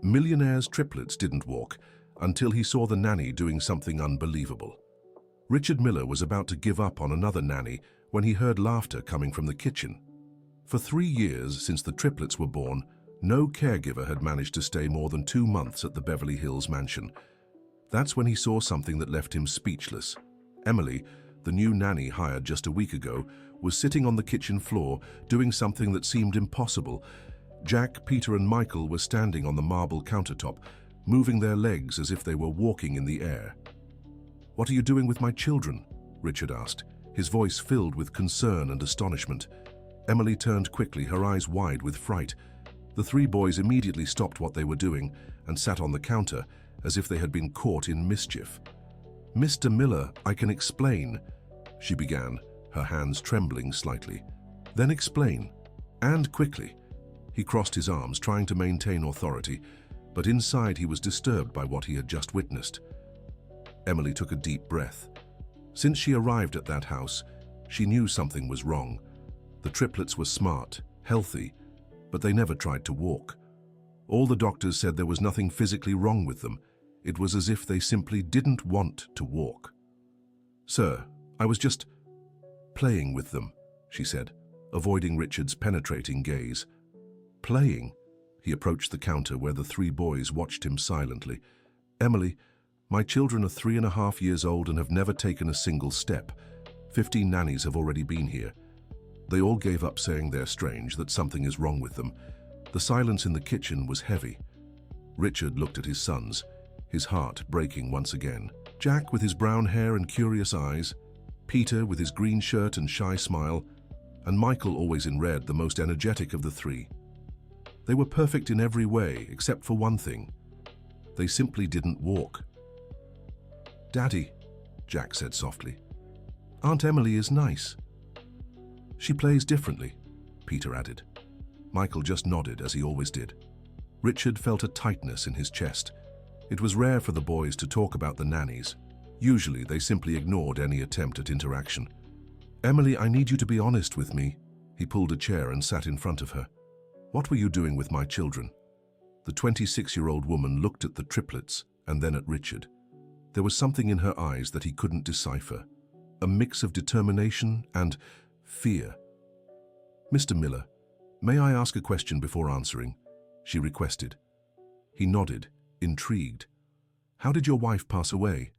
Millionaire's triplets didn't walk until he saw the nanny doing something unbelievable. Richard Miller was about to give up on another nanny when he heard laughter coming from the kitchen. For 3 years since the triplets were born, no caregiver had managed to stay more than 2 months at the Beverly Hills mansion. That's when he saw something that left him speechless. Emily, the new nanny hired just a week ago, was sitting on the kitchen floor doing something that seemed impossible. Jack, Peter and Michael were standing on the marble countertop, moving their legs as if they were walking in the air. "What are you doing with my children?" Richard asked, his voice filled with concern and astonishment. Emily turned quickly, her eyes wide with fright. The 3 boys immediately stopped what they were doing and sat on the counter as if they had been caught in mischief. "Mr. Miller, I can explain," she began, her hands trembling slightly. "Then explain, and quickly." He crossed his arms, trying to maintain authority, but inside he was disturbed by what he had just witnessed. Emily took a deep breath. Since she arrived at that house, she knew something was wrong. The triplets were smart, healthy, but they never tried to walk. All the doctors said there was nothing physically wrong with them. It was as if they simply didn't want to walk. "Sir, I was just playing with them," she said, avoiding Richard's penetrating gaze. "Playing?" He approached the counter where the 3 boys watched him silently. "Emily, my children are 3.5 years old and have never taken a single step. 15 nannies have already been here. They all gave up saying they're strange, that something is wrong with them." The silence in the kitchen was heavy. Richard looked at his sons, his heart breaking once again. Jack with his brown hair and curious eyes, Peter with his green shirt and shy smile, and Michael always in red, the most energetic of the 3. They were perfect in every way, except for one thing. They simply didn't walk. "Daddy," Jack said softly, "Aunt Emily is nice." "She plays differently," Peter added. Michael just nodded, as he always did. Richard felt a tightness in his chest. It was rare for the boys to talk about the nannies. Usually, they simply ignored any attempt at interaction. "Emily, I need you to be honest with me." He pulled a chair and sat in front of her. "What were you doing with my children?" The 26-year-old woman looked at the triplets and then at Richard. There was something in her eyes that he couldn't decipher, a mix of determination and fear. "Mr. Miller, may I ask a question before answering?" she requested. He nodded, intrigued. "How did your wife pass away?"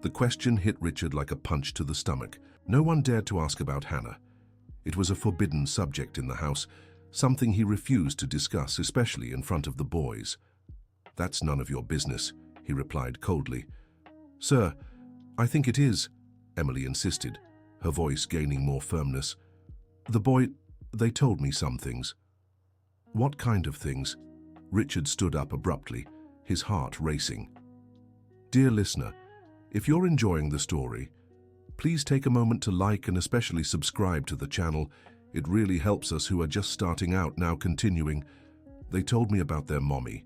The question hit Richard like a punch to the stomach. No one dared to ask about Hannah. It was a forbidden subject in the house, something he refused to discuss, especially in front of the boys. "That's none of your business," he replied coldly. "Sir, I think it is," Emily insisted, her voice gaining more firmness. They told me some things." "What kind of things?" Richard stood up abruptly, his heart racing. "Dear listener, if you're enjoying the story, please take a moment to like and especially subscribe to the channel. It really helps us who are just starting out. Now continuing. "They told me about their mommy,"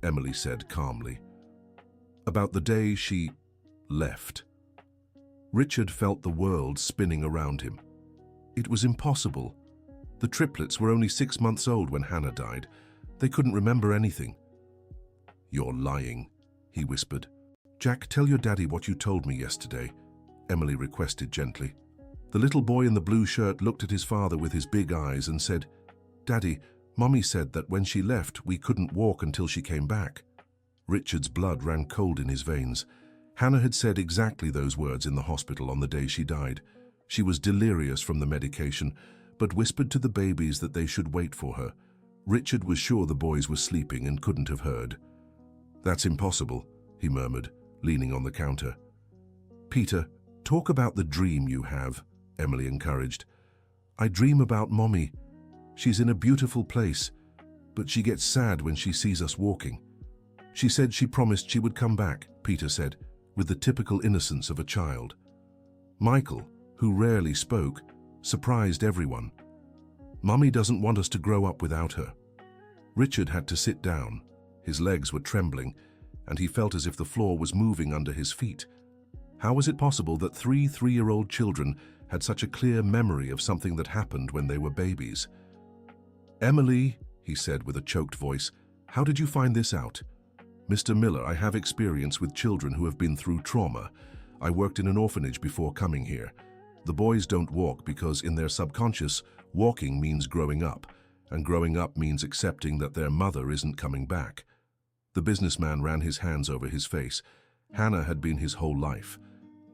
Emily said calmly. "About the day she left." Richard felt the world spinning around him. It was impossible. The triplets were only 6 months old when Hannah died. They couldn't remember anything. "You're lying," he whispered. "Jack, tell your daddy what you told me yesterday," Emily requested gently. The little boy in the blue shirt looked at his father with his big eyes and said, "Daddy, Mommy said that when she left, we couldn't walk until she came back." Richard's blood ran cold in his veins. Hannah had said exactly those words in the hospital on the day she died. She was delirious from the medication, but whispered to the babies that they should wait for her. Richard was sure the boys were sleeping and couldn't have heard. "That's impossible," he murmured, leaning on the counter. "Peter, talk about the dream you have," Emily encouraged. "I dream about Mommy. She's in a beautiful place, but she gets sad when she sees us walking. She said she promised she would come back," Peter said, with the typical innocence of a child. Michael, who rarely spoke, surprised everyone. "Mommy doesn't want us to grow up without her." Richard had to sit down. His legs were trembling, and he felt as if the floor was moving under his feet. How was it possible that 3 3-year-old children had such a clear memory of something that happened when they were babies? "Emily," he said with a choked voice, How did you find this out? Mr. Miller, I have experience with children who have been through trauma. I worked in an orphanage before coming here. The boys don't walk because in their subconscious, walking means growing up, and growing up means accepting that their mother isn't coming back. The businessman ran his hands over his face. Hannah had been his whole life.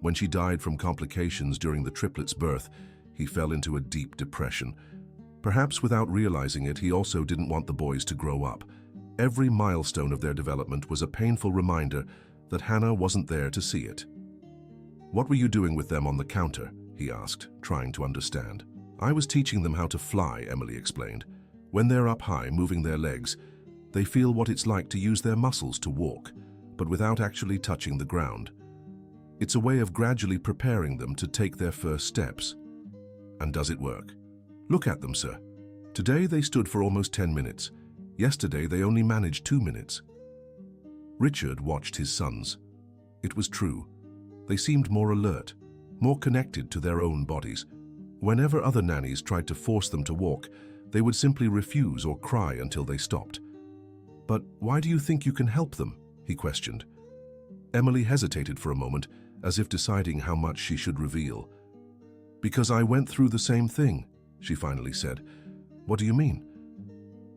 When she died from complications during the triplets' birth, he fell into a deep depression. Perhaps without realizing it, he also didn't want the boys to grow up. Every milestone of their development was a painful reminder that Hannah wasn't there to see it. "What were you doing with them on the counter?" he asked, trying to understand. "I was teaching them how to fly," Emily explained. "When they're up high, moving their legs, they feel what it's like to use their muscles to walk, but without actually touching the ground. It's a way of gradually preparing them to take their first steps." "And does it work?" "Look at them, sir. Today they stood for almost 10 minutes. Yesterday they only managed 2 minutes." Richard watched his sons. It was true. They seemed more alert, more connected to their own bodies. Whenever other nannies tried to force them to walk, they would simply refuse or cry until they stopped. "But why do you think you can help them?" he questioned. Emily hesitated for a moment, as if deciding how much she should reveal. "Because I went through the same thing," she finally said. "What do you mean?"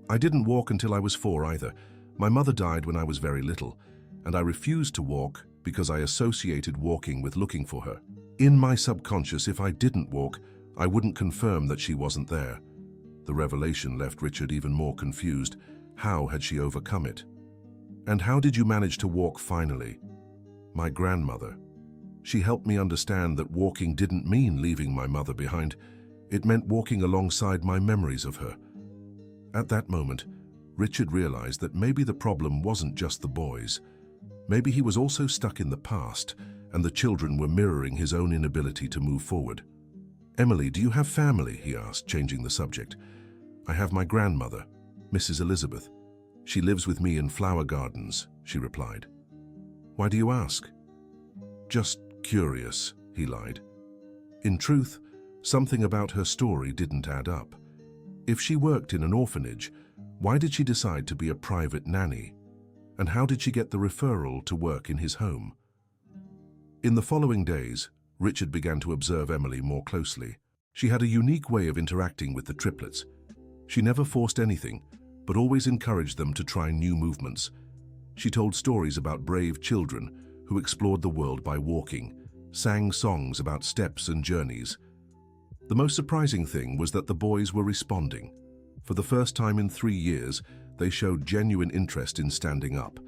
"I didn't walk until I was 4 either. My mother died when I was very little, and I refused to walk because I associated walking with looking for her. In my subconscious, if I didn't walk, I wouldn't confirm that she wasn't there." The revelation left Richard even more confused. How had she overcome it? "And how did you manage to walk finally?" "My grandmother. She helped me understand that walking didn't mean leaving my mother behind. It meant walking alongside my memories of her." At that moment, Richard realized that maybe the problem wasn't just the boys. Maybe he was also stuck in the past, and the children were mirroring his own inability to move forward. "Emily, do you have family?" he asked, changing the subject. "I have my grandmother, Mrs. Elizabeth. She lives with me in Flower Gardens," she replied. "Why do you ask?" "Just curious," he lied. In truth, something about her story didn't add up. If she worked in an orphanage, why did she decide to be a private nanny? And how did she get the referral to work in his home? In the following days, Richard began to observe Emily more closely. She had a unique way of interacting with the triplets. She never forced anything, but always encouraged them to try new movements. She told stories about brave children who explored the world by walking, sang songs about steps and journeys. The most surprising thing was that the boys were responding. For the first time in 3 years, they showed genuine interest in standing up.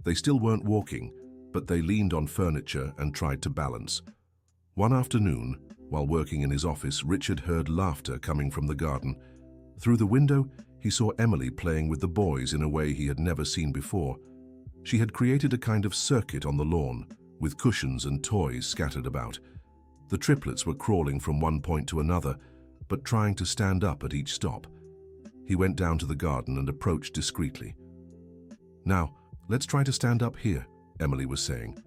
They still weren't walking, but they leaned on furniture and tried to balance. One afternoon, while working in his office, Richard heard laughter coming from the garden. Through the window, he saw Emily playing with the boys in a way he had never seen before. She had created a kind of circuit on the lawn, with cushions and toys scattered about. The triplets were crawling from one point to another, but trying to stand up at each stop. He went down to the garden and approached discreetly. "Now, let's try to stand up here," Emily was saying.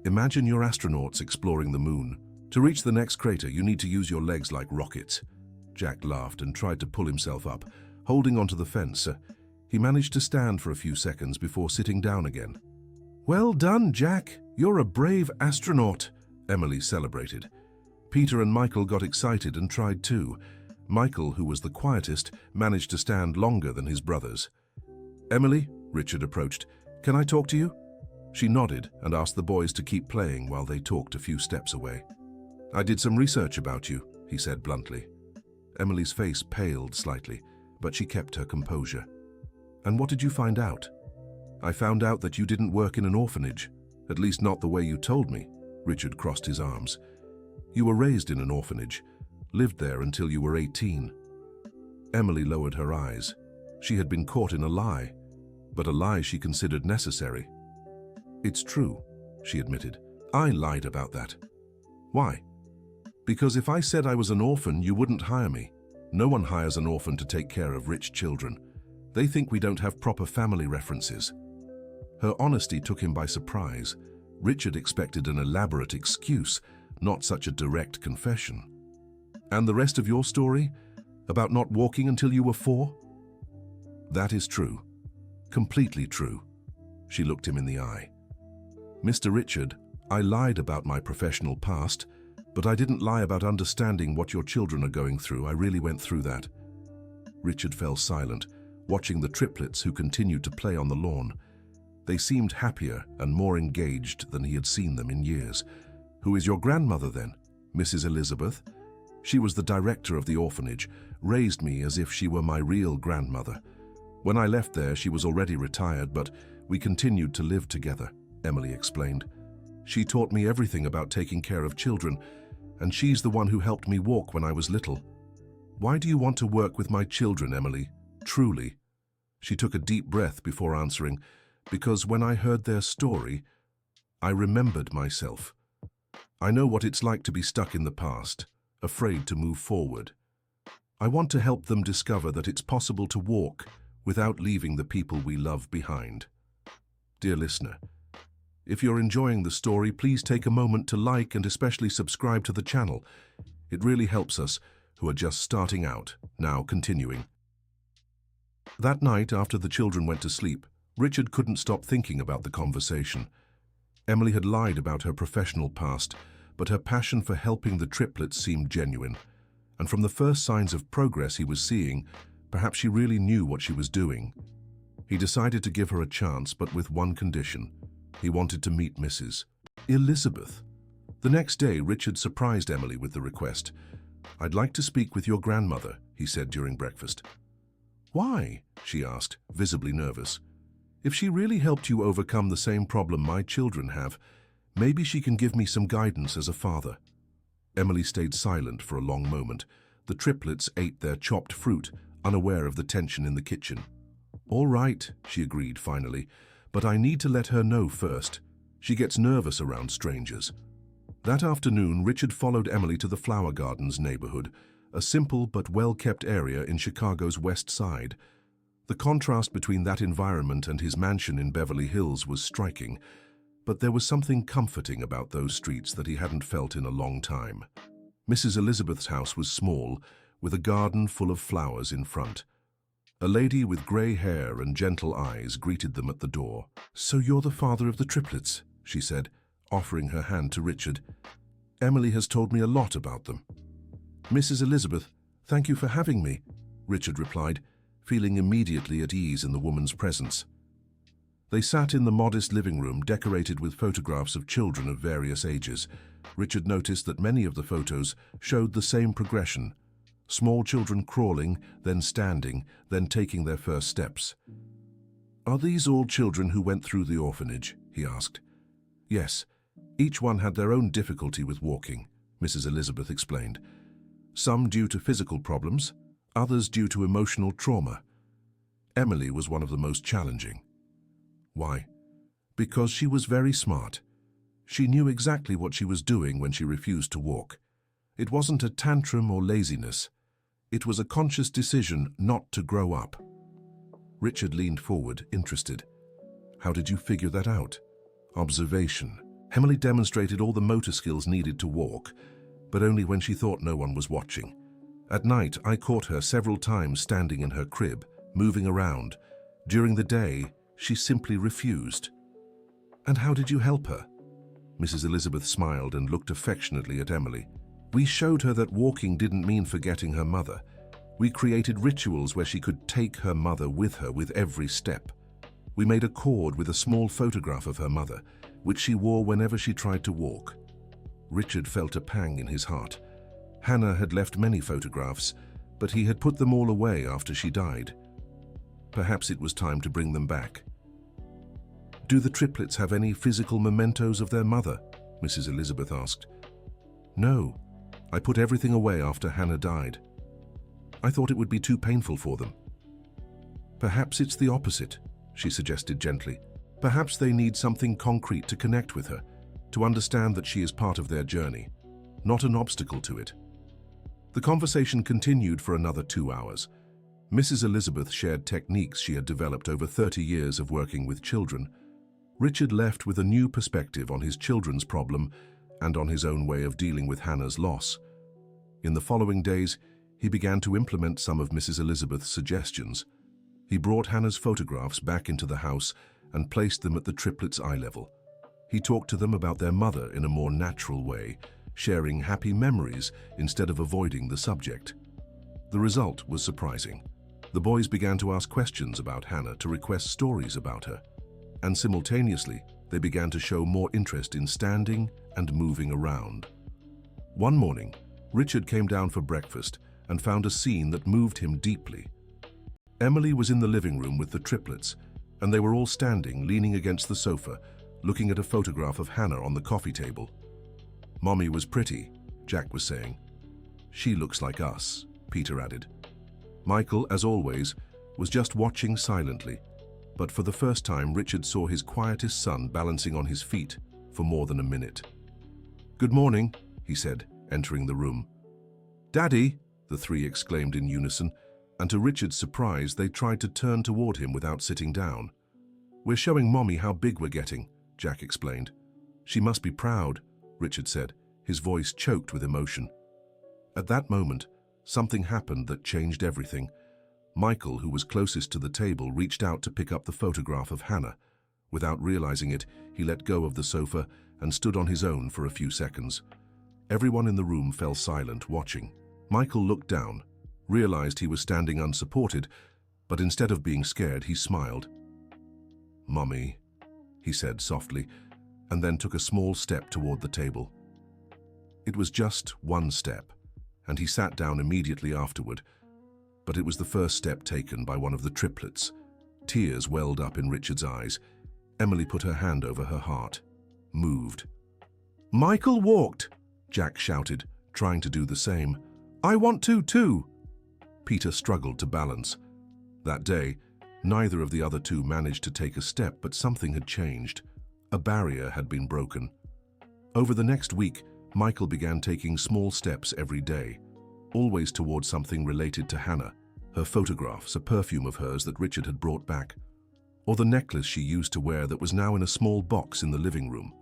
"Imagine you're astronauts exploring the moon. To reach the next crater, you need to use your legs like rockets." Jack laughed and tried to pull himself up, holding onto the fence. He managed to stand for a few seconds before sitting down again. "Well done, Jack. You're a brave astronaut," Emily celebrated. Peter and Michael got excited and tried too. Michael, who was the quietest, managed to stand longer than his brothers. "Emily," Richard approached, "can I talk to you?" She nodded and asked the boys to keep playing while they talked a few steps away. "I did some research about you," he said bluntly. Emily's face paled slightly, but she kept her composure. "And what did you find out?" "I found out that you didn't work in an orphanage, at least not the way you told me." Richard crossed his arms. "You were raised in an orphanage, lived there until you were 18. Emily lowered her eyes. She had been caught in a lie, but a lie she considered necessary. "It's true," she admitted. "I lied about that." "Why?" "Because if I said I was an orphan, you wouldn't hire me. No one hires an orphan to take care of rich children. They think we don't have proper family references." Her honesty took him by surprise. Richard expected an elaborate excuse, not such a direct confession. "And the rest of your story? About not walking until you were 4? "That is true. Completely true. She looked him in the eye. Mr. Richard, I lied about my professional past, but I didn't lie about understanding what your children are going through. I really went through that. Richard fell silent, watching the triplets who continued to play on the lawn. They seemed happier and more engaged than he had seen them in years. Who is your grandmother then? Mrs. Elizabeth? She was the director of the orphanage, raised me as if she were my real grandmother. When I left there, she was already retired, but we continued to live together, Emily explained. She taught me everything about taking care of children, and she's the one who helped me walk when I was little. Why do you want to work with my children, Emily? Truly. She took a deep breath before answering, because when I heard their story, I remembered myself. I know what it's like to be stuck in the past, afraid to move forward. I want to help them discover that it's possible to walk without leaving the people we love behind. Dear listener, if you're enjoying the story, please take a moment to like and especially subscribe to the channel. It really helps us, who are just starting out, now continuing. That night, after the children went to sleep, Richard couldn't stop thinking about the conversation. Emily had lied about her professional past, but her passion for helping the triplets seemed genuine. And from the first signs of progress he was seeing, perhaps she really knew what she was doing. He decided to give her a chance, but with one condition. He wanted to meet Mrs. Elizabeth. The next day, Richard surprised Emily with the request. "I'd like to speak with your grandmother," he said during breakfast. "Why?" she asked, visibly nervous. "If she really helped you overcome the same problem my children have, maybe she can give me some guidance as a father." Emily stayed silent for a long moment. The triplets ate their chopped fruit, unaware of the tension in the kitchen. "All right," she agreed finally, "but I need to let her know first. She gets nervous around strangers." That afternoon, Richard followed Emily to the Flower Gardens neighborhood, a simple but well-kept area in Chicago's West Side. The contrast between that environment and his mansion in Beverly Hills was striking, but there was something comforting about those streets that he hadn't felt in a long time. Mrs. Elizabeth's house was small, with a garden full of flowers in front. A lady with gray hair and gentle eyes greeted them at the door. "So you're the father of the triplets," she said, offering her hand to Richard. "Emily has told me a lot about them." "Mrs. Elizabeth, thank you for having me," Richard replied, feeling immediately at ease in the woman's presence. They sat in the modest living room decorated with photographs of children of various ages. Richard noticed that many of the photos showed the same progression: small children crawling, then standing, then taking their first steps. "Are these all children who went through the orphanage?" he asked. "Yes. Each one had their own difficulty with walking," Mrs. Elizabeth explained. "Some due to physical problems, others due to emotional trauma. Emily was one of the most challenging." "Why?" "Because she was very smart. She knew exactly what she was doing when she refused to walk. It wasn't a tantrum or laziness. It was a conscious decision not to grow up." Richard leaned forward, interested. "How did you figure that out?" "Observation. Emily demonstrated all the motor skills needed to walk, but only when she thought no one was watching. At night, I caught her several times standing in her crib, moving around. During the day, she simply refused." "And how did you help her?" Mrs. Elizabeth smiled and looked affectionately at Emily. "We showed her that walking didn't mean forgetting her mother. We created rituals where she could take her mother with her with every step. We made a cord with a small photograph of her mother, which she wore whenever she tried to walk." Richard felt a pang in his heart. Hannah had left many photographs, but he had put them all away after she died. Perhaps it was time to bring them back. "Do the triplets have any physical mementos of their mother?" Mrs. Elizabeth asked. "No. I put everything away after Hannah died. I thought it would be too painful for them." "Perhaps it's the opposite," she suggested gently. "Perhaps they need something concrete to connect with her, to understand that she is part of their journey, not an obstacle to it." The conversation continued for another 2 hours. Mrs. Elizabeth shared techniques she had developed over 30 years of working with children. Richard left with a new perspective on his children's problem and on his own way of dealing with Hannah's loss. In the following days, he began to implement some of Mrs. Elizabeth's suggestions. He brought Hannah's photographs back into the house and placed them at the triplets' eye level. He talked to them about their mother in a more natural way, sharing happy memories instead of avoiding the subject. The result was surprising. The boys began to ask questions about Hannah, to request stories about her, and simultaneously, they began to show more interest in standing and moving around. One morning, Richard came down for breakfast and found a scene that moved him deeply. Emily was in the living room with the triplets, and they were all standing, leaning against the sofa, looking at a photograph of Hannah on the coffee table. "Mommy was pretty," Jack was saying. "She looks like us," Peter added. Michael, as always, was just watching silently, but for the first time Richard saw his quietest son balancing on his feet for more than a minute. "Good morning," he said, entering the room. "Daddy," the three exclaimed in unison, and to Richard's surprise they tried to turn toward him without sitting down. "We're showing Mommy how big we're getting," Jack explained. "She must be proud," Richard said, his voice choked with emotion. At that moment, something happened that changed everything. Michael, who was closest to the table, reached out to pick up the photograph of Hannah. Without realizing it, he let go of the sofa and stood on his own for a few seconds. Everyone in the room fell silent, watching. Michael looked down, realized he was standing unsupported, but instead of being scared, he smiled. "Mommy," he said softly, and then took a small step toward the table. It was just one step, and he sat down immediately afterward, but it was the first step taken by one of the triplets. Tears welled up in Richard's eyes. Emily put her hand over her heart, moved. "Michael walked," Jack shouted, trying to do the same. "I want to too." Peter struggled to balance. That day, neither of the other two managed to take a step, but something had changed. A barrier had been broken. Over the next week, Michael began taking small steps every day, always towards something related to Hannah, her photographs, a perfume of hers that Richard had brought back, or the necklace she used to wear that was now in a small box in the living room.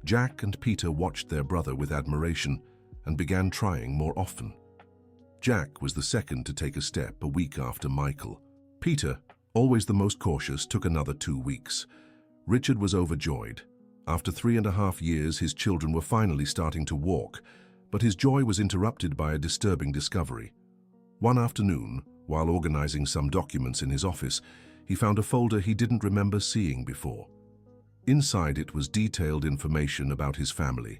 Jack and Peter watched their brother with admiration and began trying more often. Jack was the second to take a step a week after Michael. Peter, always the most cautious, took another 2 weeks. Richard was overjoyed. After 3.5 years, his children were finally starting to walk, but his joy was interrupted by a disturbing discovery. One afternoon, while organizing some documents in his office, he found a folder he didn't remember seeing before. Inside it was detailed information about his family,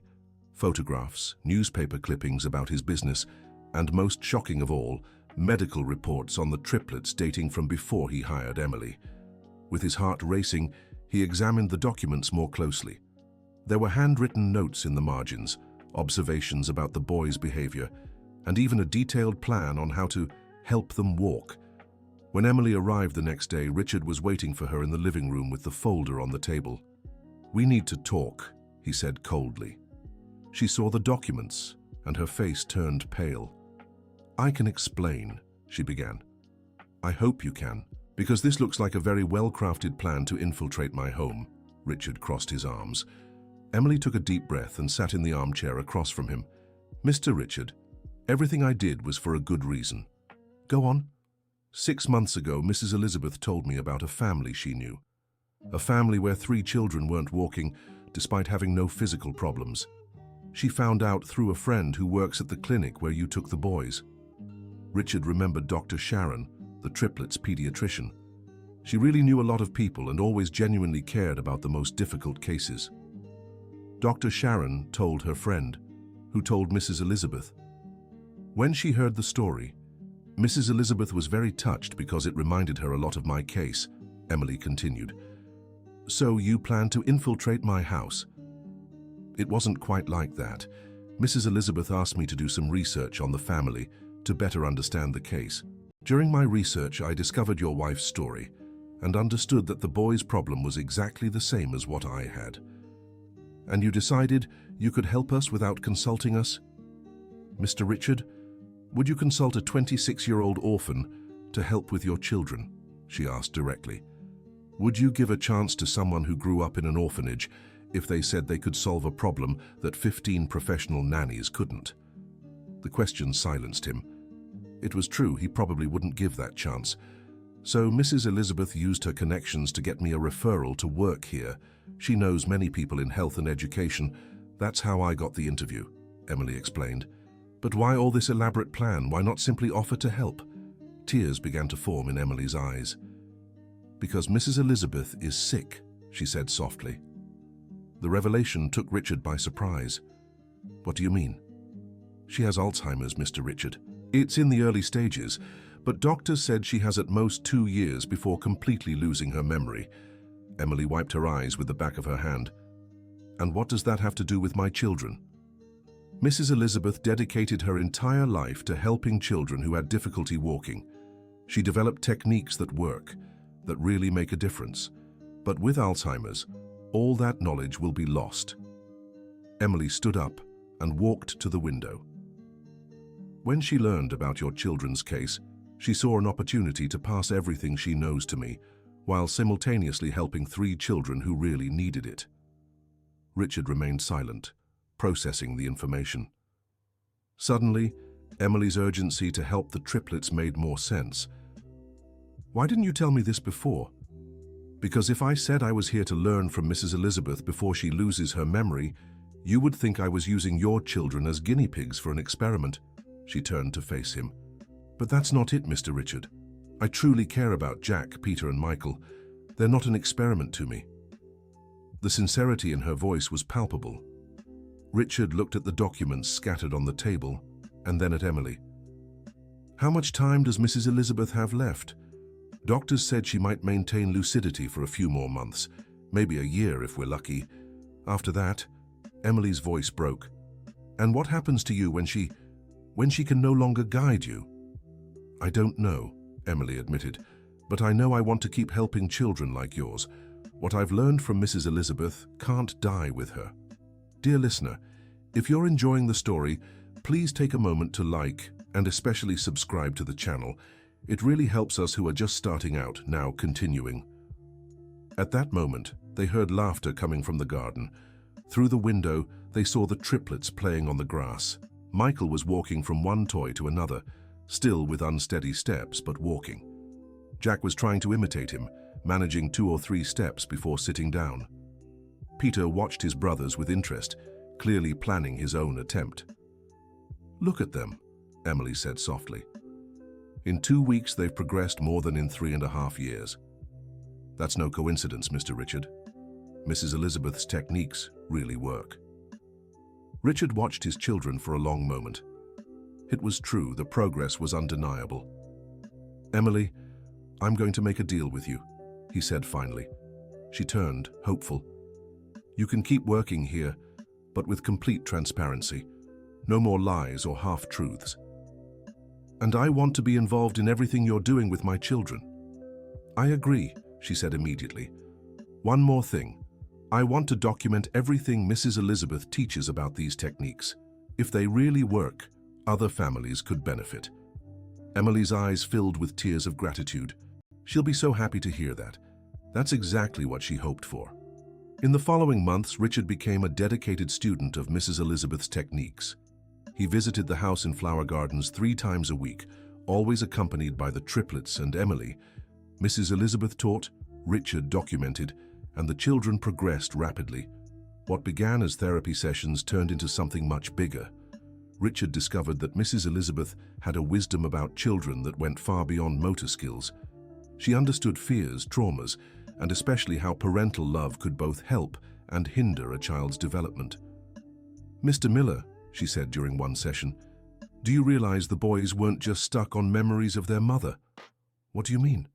photographs, newspaper clippings about his business, and most shocking of all, medical reports on the triplets dating from before he hired Emily. With his heart racing, he examined the documents more closely. There were handwritten notes in the margins, observations about the boys' behavior, and even a detailed plan on how to help them walk. When Emily arrived the next day, Richard was waiting for her in the living room with the folder on the table. "We need to talk," he said coldly. She saw the documents, and her face turned pale. "I can explain," she began. "I hope you can, because this looks like a very well-crafted plan to infiltrate my home." Richard crossed his arms. Emily took a deep breath and sat in the armchair across from him. "Mr. Richard, everything I did was for a good reason." "Go on." 6 months ago, Mrs. Elizabeth told me about a family she knew. A family where 3 children weren't walking, despite having no physical problems. She found out through a friend who works at the clinic where you took the boys. Richard remembered Dr. Sharon, the triplets' pediatrician. She really knew a lot of people and always genuinely cared about the most difficult cases. Dr. Sharon told her friend, who told Mrs. Elizabeth. When she heard the story, Mrs. Elizabeth was very touched because it reminded her a lot of my case, Emily continued. "So you plan to infiltrate my house?" "It wasn't quite like that. Mrs. Elizabeth asked me to do some research on the family to better understand the case. During my research, I discovered your wife's story and understood that the boy's problem was exactly the same as what I had. And you decided you could help us without consulting us? Mr. Richard, would you consult a 26-year-old orphan to help with your children?" she asked directly. "Would you give a chance to someone who grew up in an orphanage if they said they could solve a problem that 15 professional nannies couldn't?" The question silenced him. It was true, he probably wouldn't give that chance. So Mrs. Elizabeth used her connections to get me a referral to work here. She knows many people in health and education. That's how I got the interview, Emily explained. But why all this elaborate plan? Why not simply offer to help? Tears began to form in Emily's eyes. Because Mrs. Elizabeth is sick, she said softly. The revelation took Richard by surprise. What do you mean? She has Alzheimer's, Mr. Richard. It's in the early stages, but doctors said she has at most 2 years before completely losing her memory. Emily wiped her eyes with the back of her hand. And what does that have to do with my children? Mrs. Elizabeth dedicated her entire life to helping children who had difficulty walking. She developed techniques that work, that really make a difference. But with Alzheimer's, all that knowledge will be lost. Emily stood up and walked to the window. When she learned about your children's case, she saw an opportunity to pass everything she knows to me, while simultaneously helping 3 children who really needed it. Richard remained silent, processing the information. Suddenly, Emily's urgency to help the triplets made more sense. Why didn't you tell me this before? Because if I said I was here to learn from Mrs. Elizabeth before she loses her memory, you would think I was using your children as guinea pigs for an experiment. She turned to face him. But that's not it, Mr. Richard. I truly care about Jack, Peter, and Michael. They're not an experiment to me. The sincerity in her voice was palpable. Richard looked at the documents scattered on the table, and then at Emily. How much time does Mrs. Elizabeth have left? Doctors said she might maintain lucidity for a few more months, maybe a year if we're lucky. After that, Emily's voice broke. And what happens to you when she can no longer guide you? I don't know, Emily admitted, but I know I want to keep helping children like yours. What I've learned from Mrs. Elizabeth can't die with her. Dear listener, if you're enjoying the story, please take a moment to like and especially subscribe to the channel. It really helps us who are just starting out, now continuing. At that moment, they heard laughter coming from the garden. Through the window, they saw the triplets playing on the grass. Michael was walking from one toy to another, still with unsteady steps, but walking. Jack was trying to imitate him, managing 2 or 3 steps before sitting down. Peter watched his brothers with interest, clearly planning his own attempt. Look at them, Emily said softly. In 2 weeks, they've progressed more than in 3.5 years. That's no coincidence, Mr. Richard. Mrs. Elizabeth's techniques really work. Richard watched his children for a long moment. It was true, the progress was undeniable. Emily, I'm going to make a deal with you, he said finally. She turned, hopeful. You can keep working here, but with complete transparency. No more lies or half-truths. And I want to be involved in everything you're doing with my children. I agree, she said immediately. One more thing. I want to document everything Mrs. Elizabeth teaches about these techniques. If they really work, other families could benefit. Emily's eyes filled with tears of gratitude. She'll be so happy to hear that. That's exactly what she hoped for. In the following months, Richard became a dedicated student of Mrs. Elizabeth's techniques. He visited the house in Flower Gardens 3 times a week, always accompanied by the triplets and Emily. Mrs. Elizabeth taught, Richard documented, and the children progressed rapidly. What began as therapy sessions turned into something much bigger. Richard discovered that Mrs. Elizabeth had a wisdom about children that went far beyond motor skills. She understood fears, traumas, and especially how parental love could both help and hinder a child's development. Mr. Miller, she said during one session, do you realize the boys weren't just stuck on memories of their mother? What do you mean?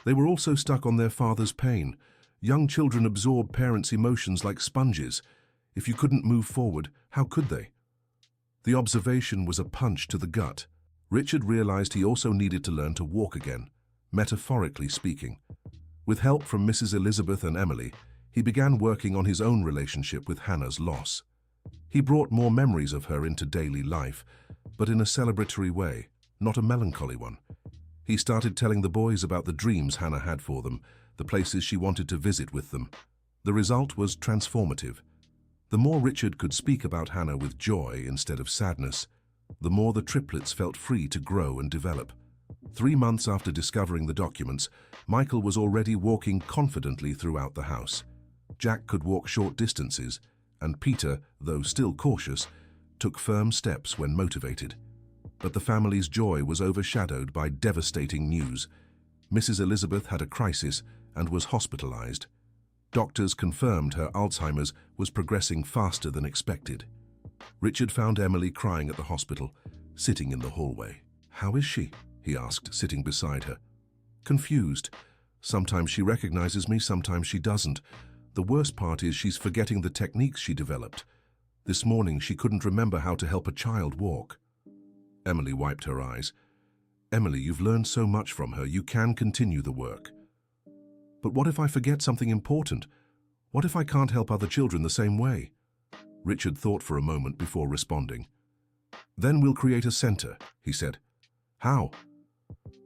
They were also stuck on their father's pain. Young children absorb parents' emotions like sponges. If you couldn't move forward, how could they? The observation was a punch to the gut. Richard realized he also needed to learn to walk again, metaphorically speaking. With help from Mrs. Elizabeth and Emily, he began working on his own relationship with Hannah's loss. He brought more memories of her into daily life, but in a celebratory way, not a melancholy one. He started telling the boys about the dreams Hannah had for them, the places she wanted to visit with them. The result was transformative. The more Richard could speak about Hannah with joy instead of sadness, the more the triplets felt free to grow and develop. 3 months after discovering the documents, Michael was already walking confidently throughout the house. Jack could walk short distances, and Peter, though still cautious, took firm steps when motivated. But the family's joy was overshadowed by devastating news. Mrs. Elizabeth had a crisis and was hospitalized. Doctors confirmed her Alzheimer's was progressing faster than expected. Richard found Emily crying at the hospital, sitting in the hallway. "How is she?" he asked, sitting beside her. "Confused. Sometimes she recognizes me, sometimes she doesn't. The worst part is she's forgetting the techniques she developed. This morning she couldn't remember how to help a child walk." Emily wiped her eyes. "Emily, you've learned so much from her. You can continue the work." "But what if I forget something important? What if I can't help other children the same way?" Richard thought for a moment before responding. "Then we'll create a center," he said. "How?"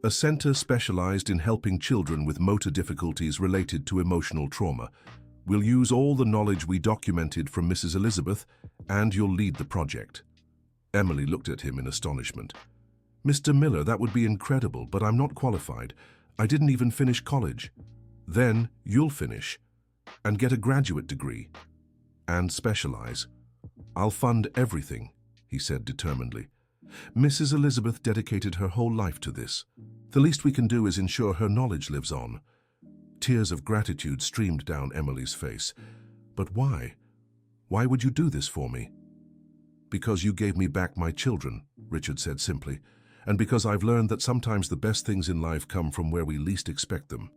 "A center specialized in helping children with motor difficulties related to emotional trauma. We'll use all the knowledge we documented from Mrs. Elizabeth, and you'll lead the project." Emily looked at him in astonishment. "Mr. Miller, that would be incredible, but I'm not qualified. I didn't even finish college." "Then you'll finish and get a graduate degree and specialize. I'll fund everything," he said determinedly. "Mrs. Elizabeth dedicated her whole life to this. The least we can do is ensure her knowledge lives on." Tears of gratitude streamed down Emily's face. "But why? Why would you do this for me?" "Because you gave me back my children," Richard said simply, "and because I've learned that sometimes the best things in life come from where we least expect them."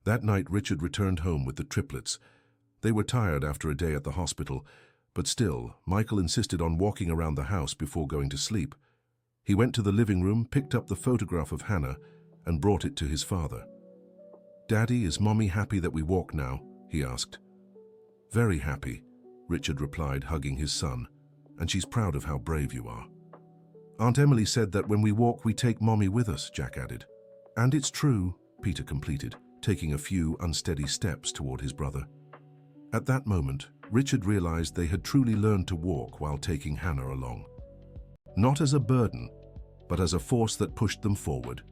That night, Richard returned home with the triplets. They were tired after a day at the hospital, but still, Michael insisted on walking around the house before going to sleep. He went to the living room, picked up the photograph of Hannah, and brought it to his father. "Daddy, is Mommy happy that we walk now?" he asked. "Very happy," Richard replied, hugging his son, "and she's proud of how brave you are." "Aunt Emily said that when we walk, we take Mommy with us," Jack added. "And it's true," Peter completed, taking a few unsteady steps toward his brother. At that moment, Richard realized they had truly learned to walk while taking Hannah along. Not as a burden, but as a force that pushed them forward.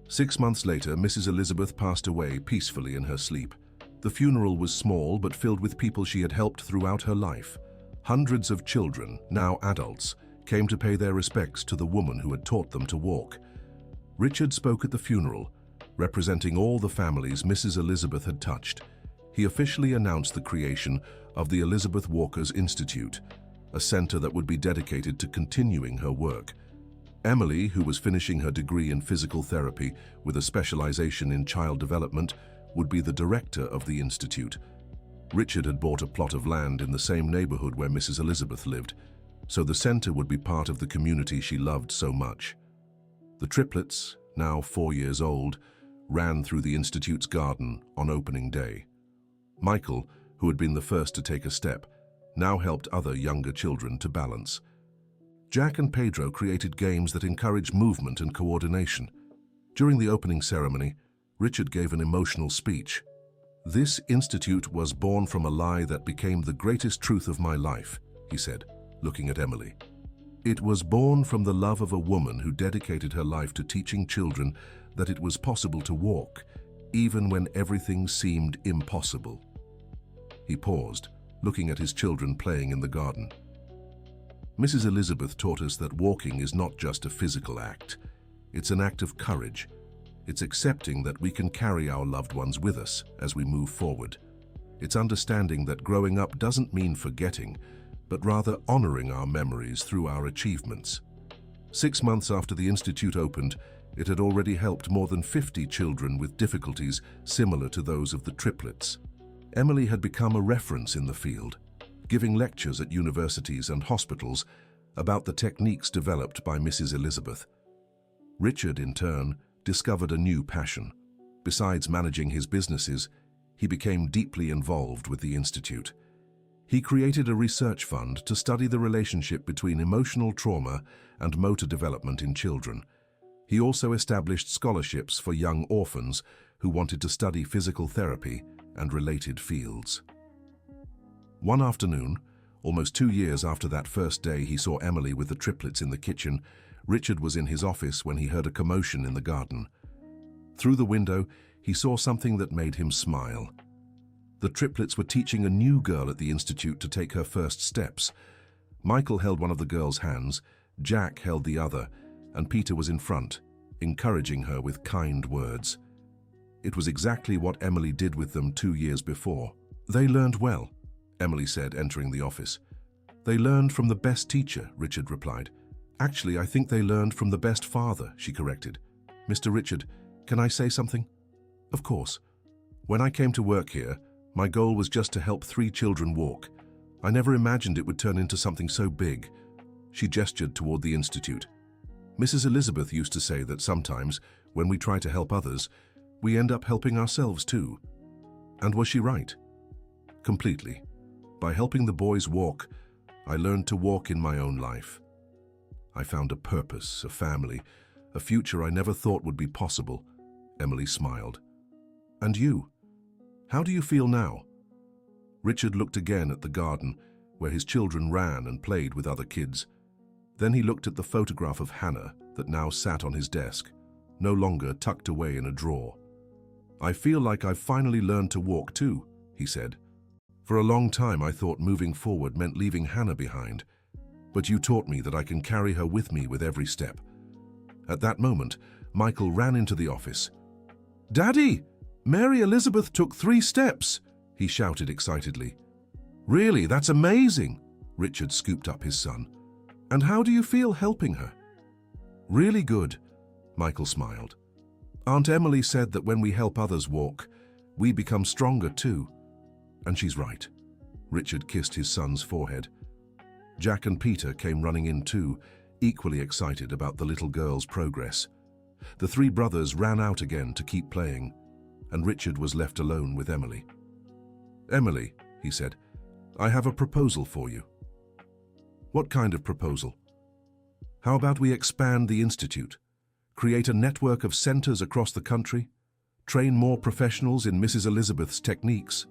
6 months later, Mrs. Elizabeth passed away peacefully in her sleep. The funeral was small but filled with people she had helped throughout her life. Hundreds of children, now adults, came to pay their respects to the woman who had taught them to walk. Richard spoke at the funeral, representing all the families Mrs. Elizabeth had touched. He officially announced the creation of the Elizabeth Walker's Institute, a center that would be dedicated to continuing her work. Emily, who was finishing her degree in physical therapy with a specialization in child development, would be the director of the institute. Richard had bought a plot of land in the same neighborhood where Mrs. Elizabeth lived, so the center would be part of the community she loved so much. The triplets, now 4 years old, ran through the institute's garden on opening day. Michael, who had been the first to take a step, now helped other younger children to balance. Jack and Pedro created games that encouraged movement and coordination. During the opening ceremony, Richard gave an emotional speech. "This institute was born from a lie that became the greatest truth of my life," he said, looking at Emily. "It was born from the love of a woman who dedicated her life to teaching children that it was possible to walk, even when everything seemed impossible." He paused, looking at his children playing in the garden. "Mrs. Elizabeth taught us that walking is not just a physical act. It's an act of courage. It's accepting that we can carry our loved ones with us as we move forward. It's understanding that growing up doesn't mean forgetting, but rather honoring our memories through our achievements." 6 months after the institute opened, it had already helped more than 50 children with difficulties similar to those of the triplets. Emily had become a reference in the field, giving lectures at universities and hospitals about the techniques developed by Mrs. Elizabeth. Richard, in turn, discovered a new passion. Besides managing his businesses, he became deeply involved with the institute. He created a research fund to study the relationship between emotional trauma and motor development in children. He also established scholarships for young orphans who wanted to study physical therapy and related fields. One afternoon, almost 2 years after that first day he saw Emily with the triplets in the kitchen, Richard was in his office when he heard a commotion in the garden. Through the window, he saw something that made him smile. The triplets were teaching a new girl at the institute to take her first steps. Michael held one of the girl's hands, Jack held the other, and Peter was in front, encouraging her with kind words. It was exactly what Emily did with them 2 years before. They learned well, Emily said, entering the office. They learned from the best teacher, Richard replied. Actually, I think they learned from the best father, she corrected. Mr. Richard, can I say something? Of course. When I came to work here, my goal was just to help 3 children walk. I never imagined it would turn into something so big. She gestured toward the institute. Mrs. Elizabeth used to say that sometimes, when we try to help others, we end up helping ourselves too. And was she right? Completely. By helping the boys walk, I learned to walk in my own life. I found a purpose, a family, a future I never thought would be possible. Emily smiled. And you? How do you feel now? Richard looked again at the garden, where his children ran and played with other kids. Then he looked at the photograph of Hannah that now sat on his desk, no longer tucked away in a drawer. I feel like I've finally learned to walk too, he said. For a long time I thought moving forward meant leaving Hannah behind, but you taught me that I can carry her with me with every step. At that moment, Michael ran into the office. Daddy, Mary Elizabeth took 3 steps, he shouted excitedly. Really, that's amazing, Richard scooped up his son. And how do you feel helping her? Really good, Michael smiled. Aunt Emily said that when we help others walk, we become stronger too. And she's right. Richard kissed his son's forehead. Jack and Peter came running in too, equally excited about the little girl's progress. The 3 brothers ran out again to keep playing, and Richard was left alone with Emily. Emily, he said, I have a proposal for you. What kind of proposal? How about we expand the institute, create a network of centers across the country, train more professionals in Mrs. Elizabeth's techniques?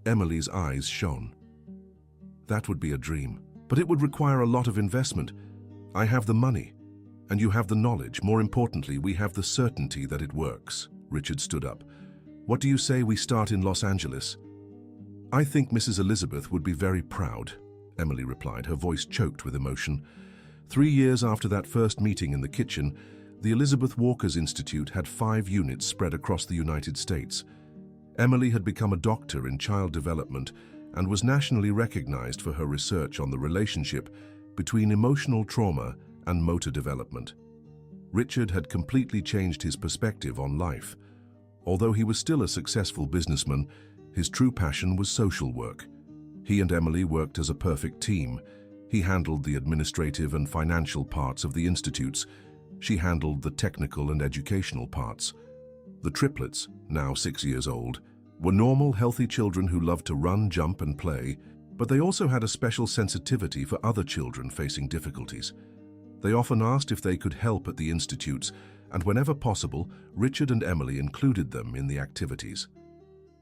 Emily's eyes shone. That would be a dream, but it would require a lot of investment. I have the money, and you have the knowledge. More importantly, we have the certainty that it works. Richard stood up. What do you say we start in Los Angeles? I think Mrs. Elizabeth would be very proud, Emily replied, her voice choked with emotion. 3 years after that first meeting in the kitchen, the Elizabeth Walker's Institute had 5 units spread across the United States. Emily had become a doctor in child development and was nationally recognized for her research on the relationship between emotional trauma and motor development. Richard had completely changed his perspective on life. Although he was still a successful businessman, his true passion was social work. He and Emily worked as a perfect team. He handled the administrative and financial parts of the institutes. She handled the technical and educational parts. The triplets, now 6 years old, were normal, healthy children who loved to run, jump, and play, but they also had a special sensitivity for other children facing difficulties. They often asked if they could help at the institutes, and whenever possible, Richard and Emily included them in the activities.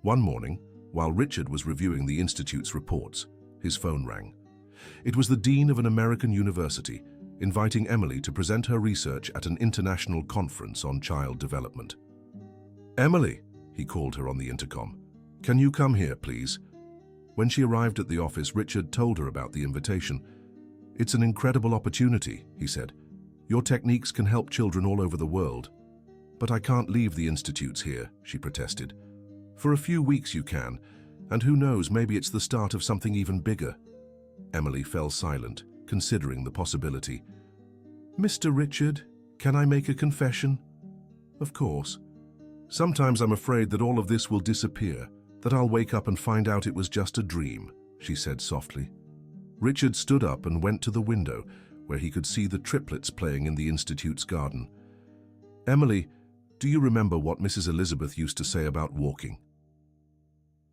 One morning, while Richard was reviewing the institute's reports, his phone rang. It was the dean of an American university, inviting Emily to present her research at an international conference on child development. Emily, he called her on the intercom. Can you come here, please? When she arrived at the office, Richard told her about the invitation. It's an incredible opportunity, he said. Your techniques can help children all over the world. But I can't leave the institutes here, she protested. For a few weeks you can, and who knows, maybe it's the start of something even bigger. Emily fell silent, considering the possibility. Mr. Richard, can I make a confession? Of course. Sometimes I'm afraid that all of this will disappear, that I'll wake up and find out it was just a dream, she said softly. Richard stood up and went to the window, where he could see the triplets playing in the institute's garden. Emily, do you remember what Mrs. Elizabeth used to say about walking?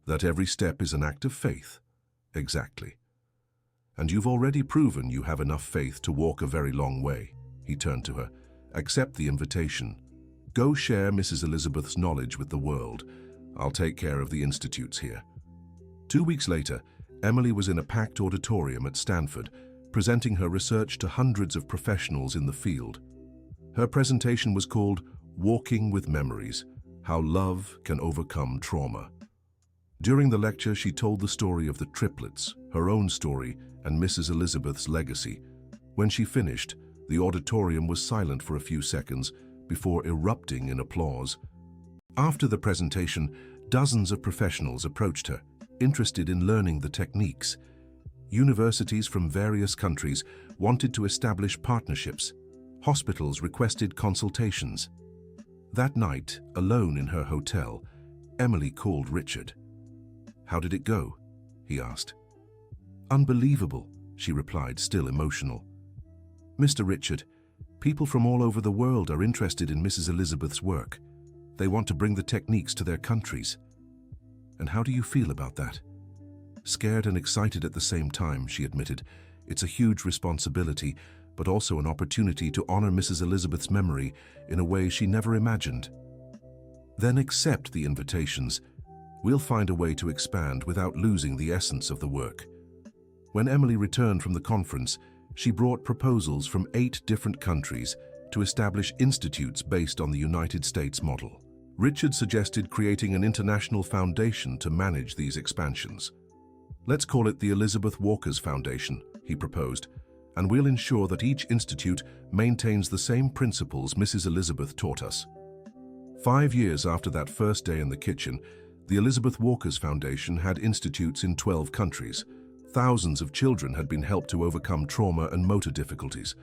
That every step is an act of faith. Exactly. And you've already proven you have enough faith to walk a very long way. He turned to her. Accept the invitation. Go share Mrs. Elizabeth's knowledge with the world. I'll take care of the institutes here. 2 weeks later, Emily was in a packed auditorium at Stanford, presenting her research to hundreds of professionals in the field. Her presentation was called Walking with Memories: How Love Can Overcome Trauma. During the lecture, she told the story of the triplets, her own story, and Mrs. Elizabeth's legacy. When she finished, the auditorium was silent for a few seconds before erupting in applause. After the presentation, dozens of professionals approached her, interested in learning the techniques. Universities from various countries wanted to establish partnerships. Hospitals requested consultations. That night, alone in her hotel, Emily called Richard. "How did it go?" he asked. "Unbelievable," she replied, still emotional. "Mr. Richard, people from all over the world are interested in Mrs. Elizabeth's work. They want to bring the techniques to their countries." "And how do you feel about that?" "Scared and excited at the same time," she admitted. "It's a huge responsibility, but also an opportunity to honor Mrs. Elizabeth's memory in a way she never imagined." "Then accept the invitations. We'll find a way to expand without losing the essence of the work." When Emily returned from the conference, she brought proposals from 8 different countries to establish institutes based on the United States model. Richard suggested creating an international foundation to manage these expansions. "Let's call it the Elizabeth Walker's Foundation," he proposed, "and we'll ensure that each institute maintains the same principles Mrs. Elizabeth taught us." 5 years after that first day in the kitchen, the Elizabeth Walker's Foundation had institutes in 12 countries. Thousands of children had been helped to overcome trauma and motor difficulties.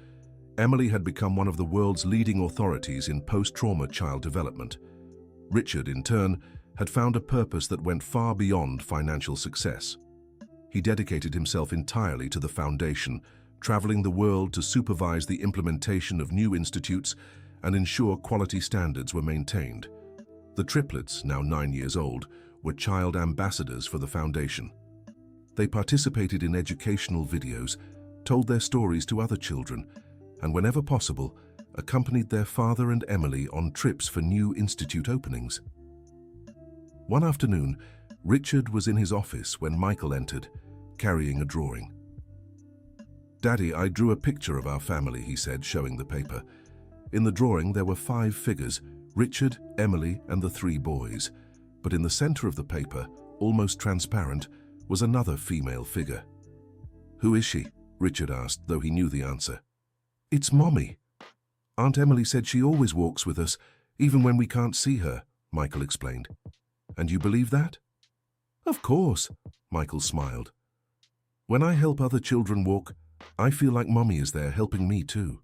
Emily had become one of the world's leading authorities in post-trauma child development. Richard, in turn, had found a purpose that went far beyond financial success. He dedicated himself entirely to the foundation, traveling the world to supervise the implementation of new institutes and ensure quality standards were maintained. The triplets, now 9 years old, were child ambassadors for the foundation. They participated in educational videos, told their stories to other children, and whenever possible, accompanied their father and Emily on trips for new institute openings. One afternoon, Richard was in his office when Michael entered, carrying a drawing. "Daddy, I drew a picture of our family," he said, showing the paper. In the drawing, there were 5 figures: Richard, Emily, and the 3 boys. But in the center of the paper, almost transparent, was another female figure. "Who is she?" Richard asked, though he knew the answer. "It's Mommy. Aunt Emily said she always walks with us, even when we can't see her," Michael explained. "And you believe that?" "Of course," Michael smiled. "When I help other children walk, I feel like Mommy is there helping me too."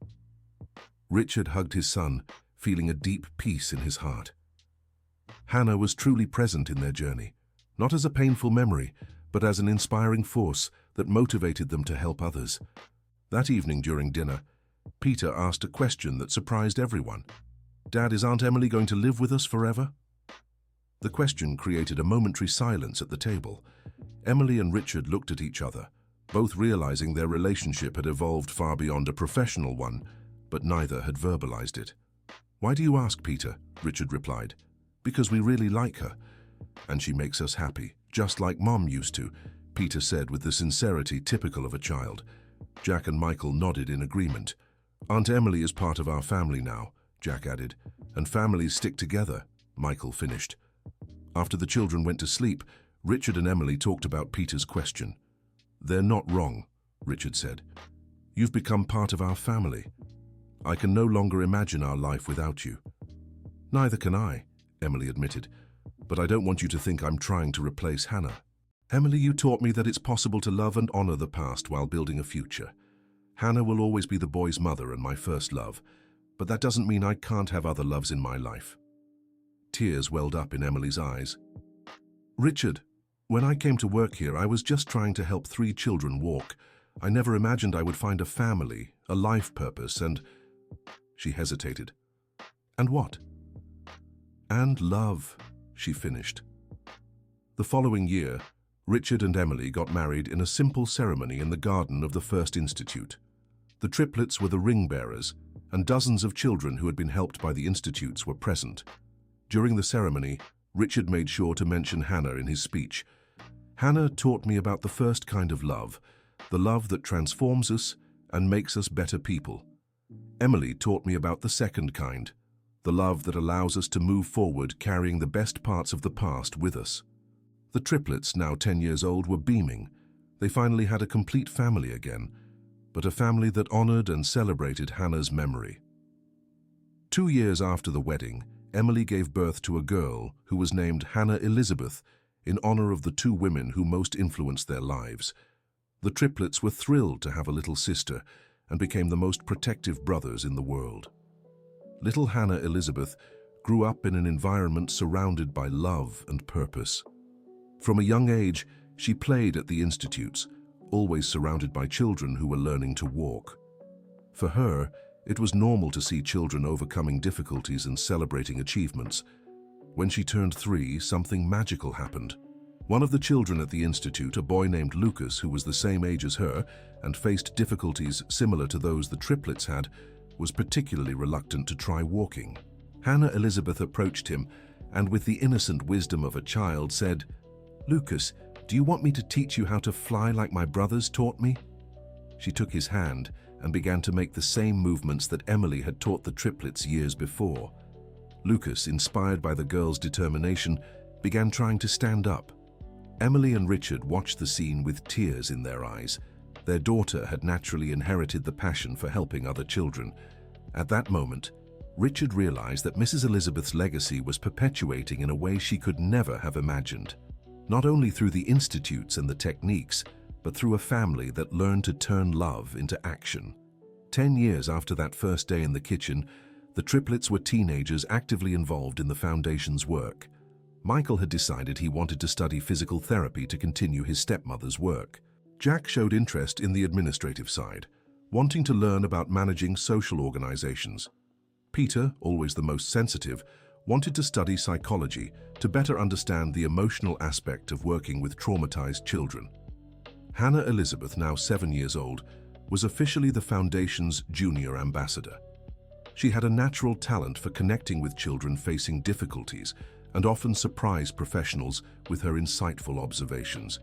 Richard hugged his son, feeling a deep peace in his heart. Hannah was truly present in their journey, not as a painful memory, but as an inspiring force that motivated them to help others. That evening during dinner, Peter asked a question that surprised everyone. "Dad, is Aunt Emily going to live with us forever?" The question created a momentary silence at the table. Emily and Richard looked at each other, both realizing their relationship had evolved far beyond a professional one, but neither had verbalized it. "Why do you ask, Peter?" Richard replied. "Because we really like her, and she makes us happy, just like Mom used to," Peter said with the sincerity typical of a child. Jack and Michael nodded in agreement. "Aunt Emily is part of our family now," Jack added, "and families stick together," Michael finished. After the children went to sleep, Richard and Emily talked about Peter's question. "They're not wrong," Richard said. "You've become part of our family. I can no longer imagine our life without you." "Neither can I," Emily admitted, "but I don't want you to think I'm trying to replace Hannah. Emily, you taught me that it's possible to love and honor the past while building a future. Hannah will always be the boy's mother and my first love, but that doesn't mean I can't have other loves in my life." Tears welled up in Emily's eyes. "Richard, when I came to work here, I was just trying to help 3 children walk. I never imagined I would find a family, a life purpose, and—" She hesitated. "And what?" "And love," she finished. The following year, Richard and Emily got married in a simple ceremony in the garden of the first institute. The triplets were the ring bearers, and dozens of children who had been helped by the institutes were present. During the ceremony, Richard made sure to mention Hannah in his speech. "Hannah taught me about the first kind of love, the love that transforms us and makes us better people. Emily taught me about the second kind, the love that allows us to move forward carrying the best parts of the past with us. The triplets, now 10 years old, were beaming. They finally had a complete family again, but a family that honored and celebrated Hannah's memory. 2 years after the wedding, Emily gave birth to a girl who was named Hannah Elizabeth in honor of the two women who most influenced their lives. The triplets were thrilled to have a little sister and became the most protective brothers in the world. Little Hannah Elizabeth grew up in an environment surrounded by love and purpose. From a young age, she played at the institutes, always surrounded by children who were learning to walk. For her, it was normal to see children overcoming difficulties and celebrating achievements. When she turned 3, something magical happened. One of the children at the institute, a boy named Lucas, who was the same age as her and faced difficulties similar to those the triplets had, was particularly reluctant to try walking. Hannah Elizabeth approached him and, with the innocent wisdom of a child, said, "Lucas, do you want me to teach you how to fly like my brothers taught me?" She took his hand and began to make the same movements that Emily had taught the triplets years before. Lucas, inspired by the girl's determination, began trying to stand up. Emily and Richard watched the scene with tears in their eyes. Their daughter had naturally inherited the passion for helping other children. At that moment, Richard realized that Mrs. Elizabeth's legacy was perpetuating in a way she could never have imagined. Not only through the institutes and the techniques, but through a family that learned to turn love into action. 10 years after that first day in the kitchen, the triplets were teenagers actively involved in the foundation's work. Michael had decided he wanted to study physical therapy to continue his stepmother's work. Jack showed interest in the administrative side, wanting to learn about managing social organizations. Peter, always the most sensitive, wanted to study psychology to better understand the emotional aspect of working with traumatized children. Hannah Elizabeth, now 7 years old, was officially the Foundation's junior ambassador. She had a natural talent for connecting with children facing difficulties and often surprised professionals with her insightful observations.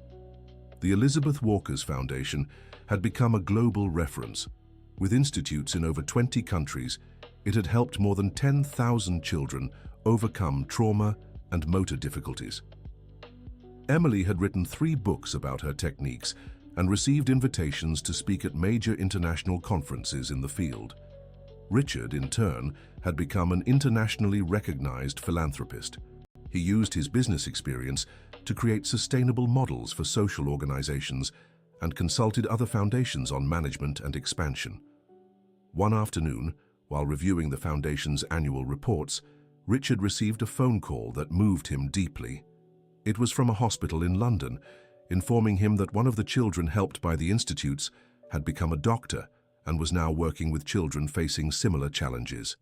The Elizabeth Walker's Foundation had become a global reference. With institutes in over 20 countries, it had helped more than 10,000 children overcome trauma and motor difficulties. Emily had written 3 books about her techniques and received invitations to speak at major international conferences in the field. Richard, in turn, had become an internationally recognized philanthropist. He used his business experience to create sustainable models for social organizations and consulted other foundations on management and expansion. One afternoon, while reviewing the foundation's annual reports, Richard received a phone call that moved him deeply. It was from a hospital in London, informing him that one of the children helped by the institutes had become a doctor and was now working with children facing similar challenges.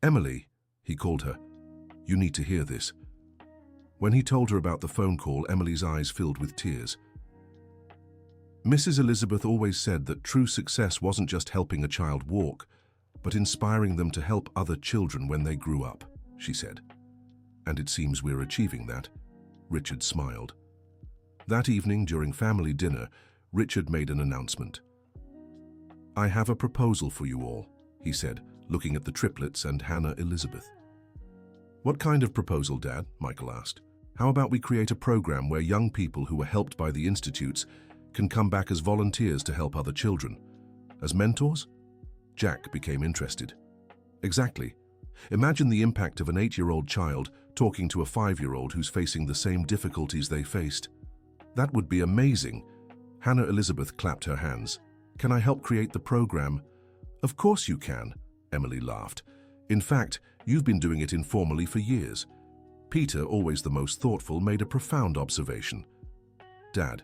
"Emily," he called her, "you need to hear this." When he told her about the phone call, Emily's eyes filled with tears. Mrs. Elizabeth always said that true success wasn't just helping a child walk, but inspiring them to help other children when they grew up, she said. "And it seems we're achieving that." Richard smiled. That evening, during family dinner, Richard made an announcement. "I have a proposal for you all," he said, looking at the triplets and Hannah Elizabeth. "What kind of proposal, Dad?" Michael asked. "How about we create a program where young people who were helped by the institutes can come back as volunteers to help other children? As mentors?" Jack became interested. "Exactly. Imagine the impact of an 8-year-old child talking to a 5-year-old who's facing the same difficulties they faced. That would be amazing." Hannah Elizabeth clapped her hands. "Can I help create the program?" "Of course you can," Emily laughed. "In fact, you've been doing it informally for years." Peter, always the most thoughtful, made a profound observation. "Dad,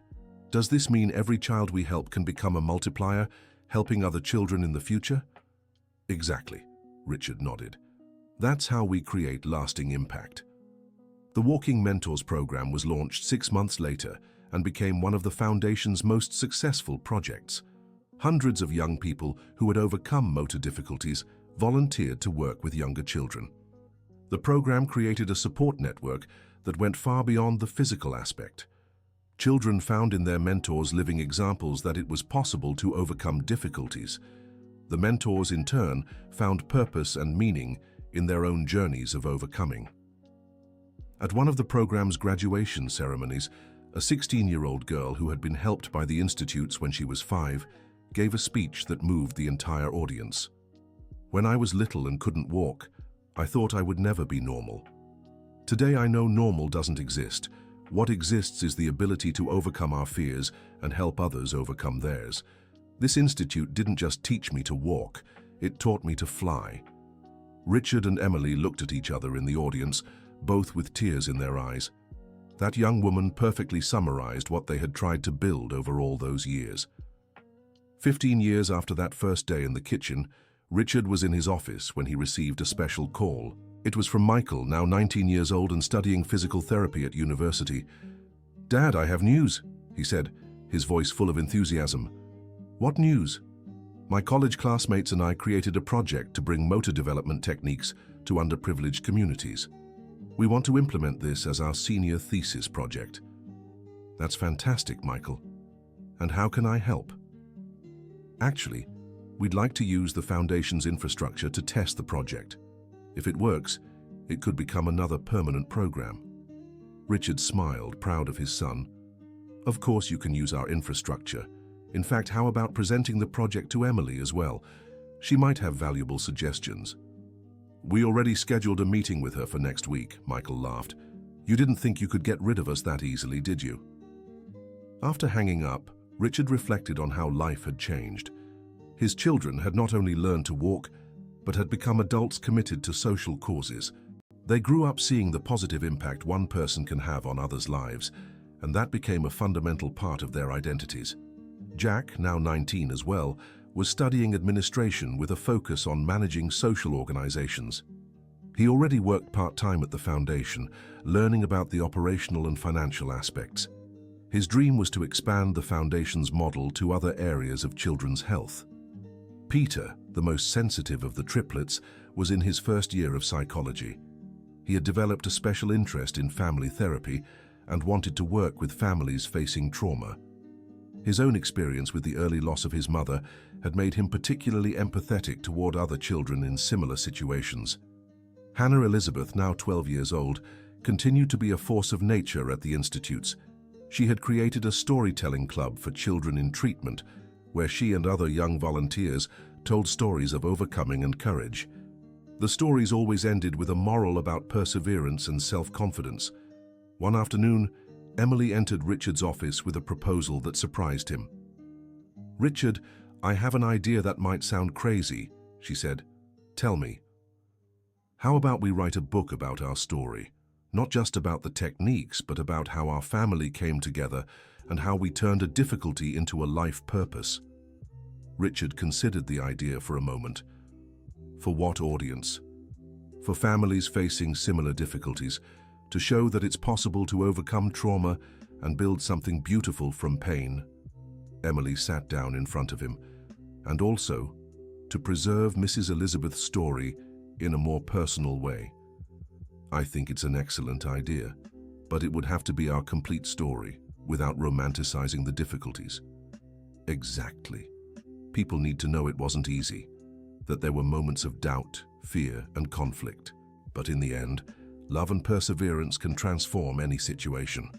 does this mean every child we help can become a multiplier, helping other children in the future?" "Exactly," Richard nodded. "That's how we create lasting impact." The Walking Mentors program was launched 6 months later and became one of the Foundation's most successful projects. Hundreds of young people who had overcome motor difficulties volunteered to work with younger children. The program created a support network that went far beyond the physical aspect. Children found in their mentors living examples that it was possible to overcome difficulties. The mentors, in turn, found purpose and meaning in their own journeys of overcoming. At one of the program's graduation ceremonies, a 16-year-old girl who had been helped by the institutes when she was 5 gave a speech that moved the entire audience. "When I was little and couldn't walk, I thought I would never be normal. Today I know normal doesn't exist. What exists is the ability to overcome our fears and help others overcome theirs. This institute didn't just teach me to walk, it taught me to fly." Richard and Emily looked at each other in the audience, both with tears in their eyes. That young woman perfectly summarized what they had tried to build over all those years. 15 years after that first day in the kitchen, Richard was in his office when he received a special call. It was from Michael, now 19 years old and studying physical therapy at university. "Dad, I have news," he said, his voice full of enthusiasm. "What news?" "My college classmates and I created a project to bring motor development techniques to underprivileged communities. We want to implement this as our senior thesis project." "That's fantastic, Michael. And how can I help?" "Actually, we'd like to use the Foundation's infrastructure to test the project. If it works, it could become another permanent program." Richard smiled, proud of his son. "Of course you can use our infrastructure. In fact, how about presenting the project to Emily as well? She might have valuable suggestions." "We already scheduled a meeting with her for next week," Michael laughed. "You didn't think you could get rid of us that easily, did you?" After hanging up, Richard reflected on how life had changed. His children had not only learned to walk, but had become adults committed to social causes. They grew up seeing the positive impact one person can have on others' lives, and that became a fundamental part of their identities. Jack, now 19 as well, was studying administration with a focus on managing social organizations. He already worked part-time at the Foundation, learning about the operational and financial aspects. His dream was to expand the Foundation's model to other areas of children's health. Peter, the most sensitive of the triplets, was in his first year of psychology. He had developed a special interest in family therapy and wanted to work with families facing trauma. His own experience with the early loss of his mother had made him particularly empathetic toward other children in similar situations. Hannah Elizabeth, now 12 years old, continued to be a force of nature at the institutes. She had created a storytelling club for children in treatment, where she and other young volunteers told stories of overcoming and courage. The stories always ended with a moral about perseverance and self-confidence. One afternoon, Emily entered Richard's office with a proposal that surprised him. "Richard, I have an idea that might sound crazy," she said. "Tell me. How about we write a book about our story? Not just about the techniques, but about how our family came together and how we turned a difficulty into a life purpose." Richard considered the idea for a moment. For what audience? For families facing similar difficulties, to show that it's possible to overcome trauma and build something beautiful from pain. Emily sat down in front of him, and also to preserve Mrs. Elizabeth's story in a more personal way. "I think it's an excellent idea, but it would have to be our complete story, without romanticizing the difficulties." Exactly. People need to know it wasn't easy, that there were moments of doubt, fear, and conflict. But in the end, love and perseverance can transform any situation.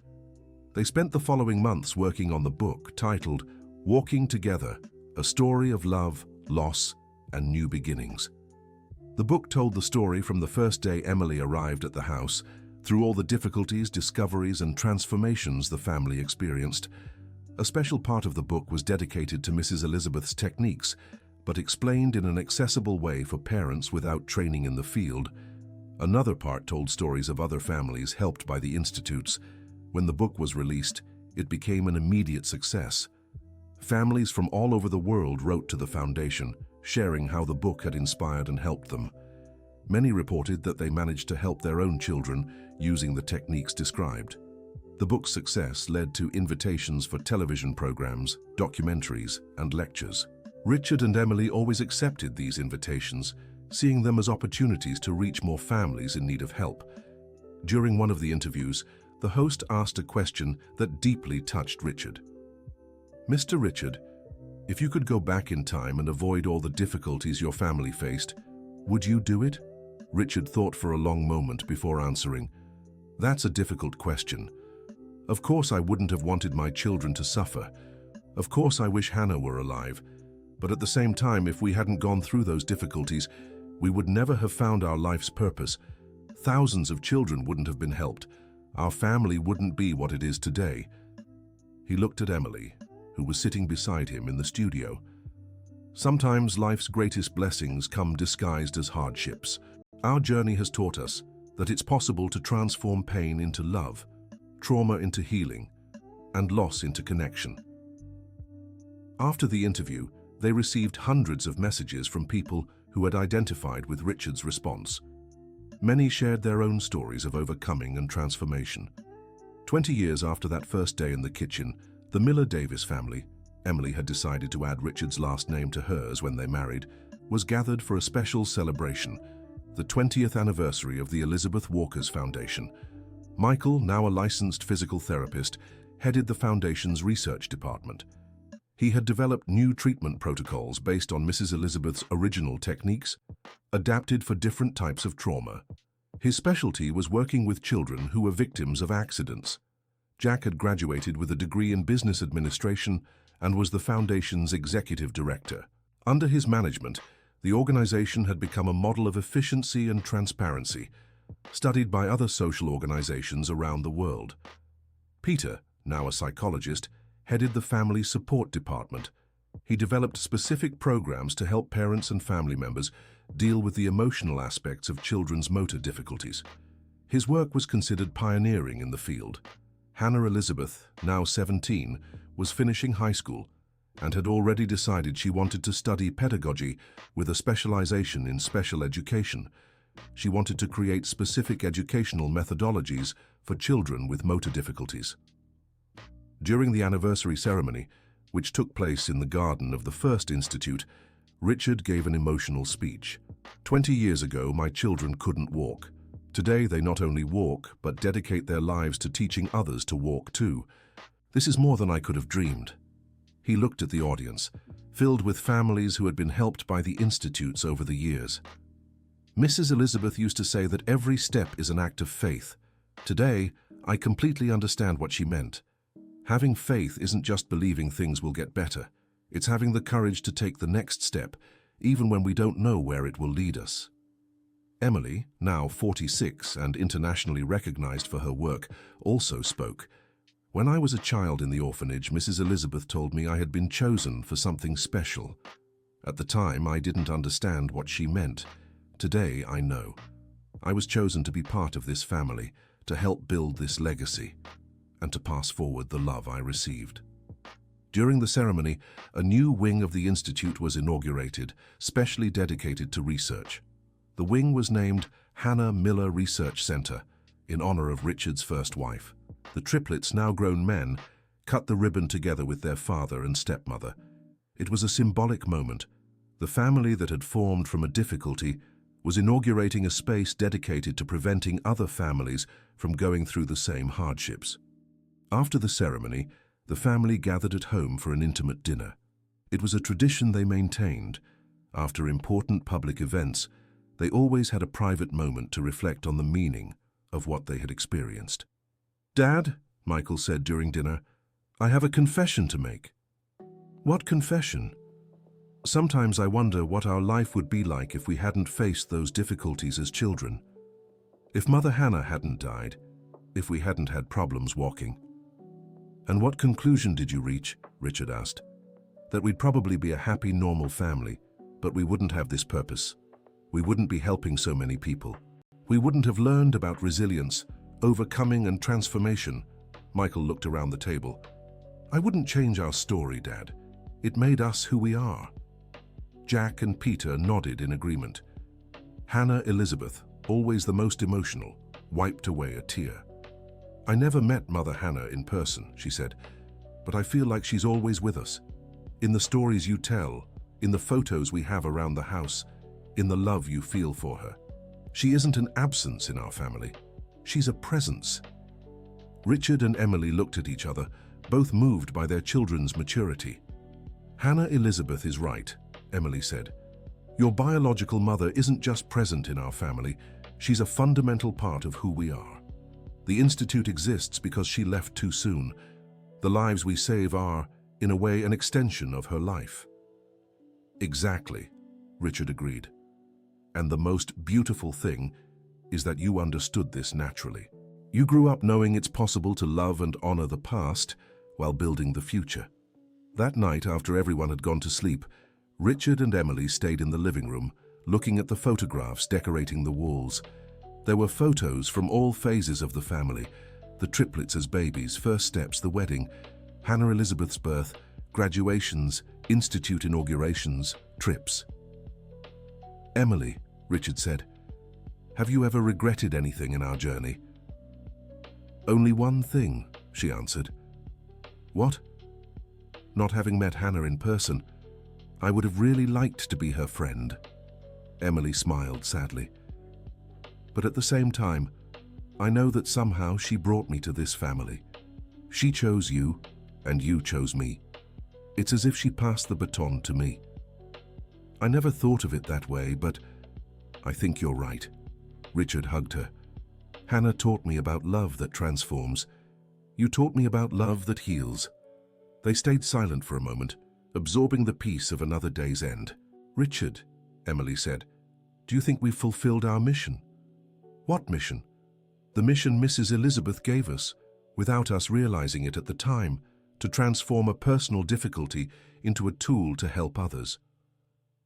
They spent the following months working on the book titled Walking Together, A Story of Love, Loss, and New Beginnings. The book told the story from the first day Emily arrived at the house, through all the difficulties, discoveries, and transformations the family experienced. A special part of the book was dedicated to Mrs. Elizabeth's techniques, but explained in an accessible way for parents without training in the field. Another part told stories of other families helped by the institutes. When the book was released, it became an immediate success. Families from all over the world wrote to the Foundation, sharing how the book had inspired and helped them. Many reported that they managed to help their own children using the techniques described. The book's success led to invitations for television programs, documentaries, and lectures. Richard and Emily always accepted these invitations, seeing them as opportunities to reach more families in need of help. During one of the interviews, the host asked a question that deeply touched Richard. "Mr. Richard, if you could go back in time and avoid all the difficulties your family faced, would you do it?" Richard thought for a long moment before answering. "That's a difficult question. Of course I wouldn't have wanted my children to suffer. Of course I wish Hannah were alive. But at the same time, if we hadn't gone through those difficulties, we would never have found our life's purpose. Thousands of children wouldn't have been helped. Our family wouldn't be what it is today." He looked at Emily, who was sitting beside him in the studio. "Sometimes life's greatest blessings come disguised as hardships. Our journey has taught us that it's possible to transform pain into love, trauma into healing, and loss into connection." After the interview, they received hundreds of messages from people who had identified with Richard's response. Many shared their own stories of overcoming and transformation. 20 years after that first day in the kitchen, the Miller-Davis family, Emily had decided to add Richard's last name to hers when they married, was gathered for a special celebration, the 20th anniversary of the Elizabeth Walker's Foundation. Michael, now a licensed physical therapist, headed the foundation's research department. He had developed new treatment protocols based on Mrs. Elizabeth's original techniques, adapted for different types of trauma. His specialty was working with children who were victims of accidents. Jack had graduated with a degree in business administration and was the foundation's executive director. Under his management, the organization had become a model of efficiency and transparency, studied by other social organizations around the world. Peter, now a psychologist, headed the family support department. He developed specific programs to help parents and family members deal with the emotional aspects of children's motor difficulties. His work was considered pioneering in the field. Hannah Elizabeth, now 17, was finishing high school and had already decided she wanted to study pedagogy with a specialization in special education. She wanted to create specific educational methodologies for children with motor difficulties. During the anniversary ceremony, which took place in the garden of the first institute, Richard gave an emotional speech. 20 years ago, my children couldn't walk. Today, they not only walk, but dedicate their lives to teaching others to walk too. This is more than I could have dreamed." He looked at the audience, filled with families who had been helped by the institutes over the years. "Mrs. Elizabeth used to say that every step is an act of faith. Today, I completely understand what she meant. Having faith isn't just believing things will get better. It's having the courage to take the next step, even when we don't know where it will lead us." Emily, now 46 and internationally recognized for her work, also spoke. "When I was a child in the orphanage, Mrs. Elizabeth told me I had been chosen for something special. At the time, I didn't understand what she meant. Today, I know. I was chosen to be part of this family, to help build this legacy, and to pass forward the love I received." During the ceremony, a new wing of the institute was inaugurated, specially dedicated to research. The wing was named Hannah Miller Research Center, in honor of Richard's first wife. The triplets, now grown men, cut the ribbon together with their father and stepmother. It was a symbolic moment. The family that had formed from a difficulty was inaugurating a space dedicated to preventing other families from going through the same hardships. After the ceremony, the family gathered at home for an intimate dinner. It was a tradition they maintained. After important public events, they always had a private moment to reflect on the meaning of what they had experienced. "Dad," Michael said during dinner, "I have a confession to make." "What confession?" "Sometimes I wonder what our life would be like if we hadn't faced those difficulties as children. If Mother Hannah hadn't died, if we hadn't had problems walking." "And what conclusion did you reach?" Richard asked. "That we'd probably be a happy, normal family, but we wouldn't have this purpose. We wouldn't be helping so many people. We wouldn't have learned about resilience, overcoming and transformation." Michael looked around the table. "I wouldn't change our story, Dad. It made us who we are." Jack and Peter nodded in agreement. Hannah Elizabeth, always the most emotional, wiped away a tear. "I never met Mother Hannah in person," she said, "but I feel like she's always with us. In the stories you tell, in the photos we have around the house, in the love you feel for her. She isn't an absence in our family. She's a presence." Richard and Emily looked at each other, both moved by their children's maturity. "Hannah Elizabeth is right," Emily said. "Your biological mother isn't just present in our family, she's a fundamental part of who we are. The Institute exists because she left too soon. The lives we save are, in a way, an extension of her life." "Exactly," Richard agreed. "And the most beautiful thing is that you understood this naturally. You grew up knowing it's possible to love and honor the past while building the future." That night, after everyone had gone to sleep, Richard and Emily stayed in the living room, looking at the photographs decorating the walls. There were photos from all phases of the family: the triplets as babies, first steps, the wedding, Hannah Elizabeth's birth, graduations, institute inaugurations, trips. "Emily," Richard said, "have you ever regretted anything in our journey?" "Only one thing," she answered. "What?" "Not having met Hannah in person. I would have really liked to be her friend." Emily smiled sadly. "But at the same time, I know that somehow she brought me to this family. She chose you, and you chose me. It's as if she passed the baton to me. I never thought of it that way, but I think you're right." Richard hugged her. "Hannah taught me about love that transforms. You taught me about love that heals." They stayed silent for a moment, absorbing the peace of another day's end. "Richard," Emily said, "do you think we've fulfilled our mission?" "What mission?" "The mission Mrs. Elizabeth gave us, without us realizing it at the time, to transform a personal difficulty into a tool to help others."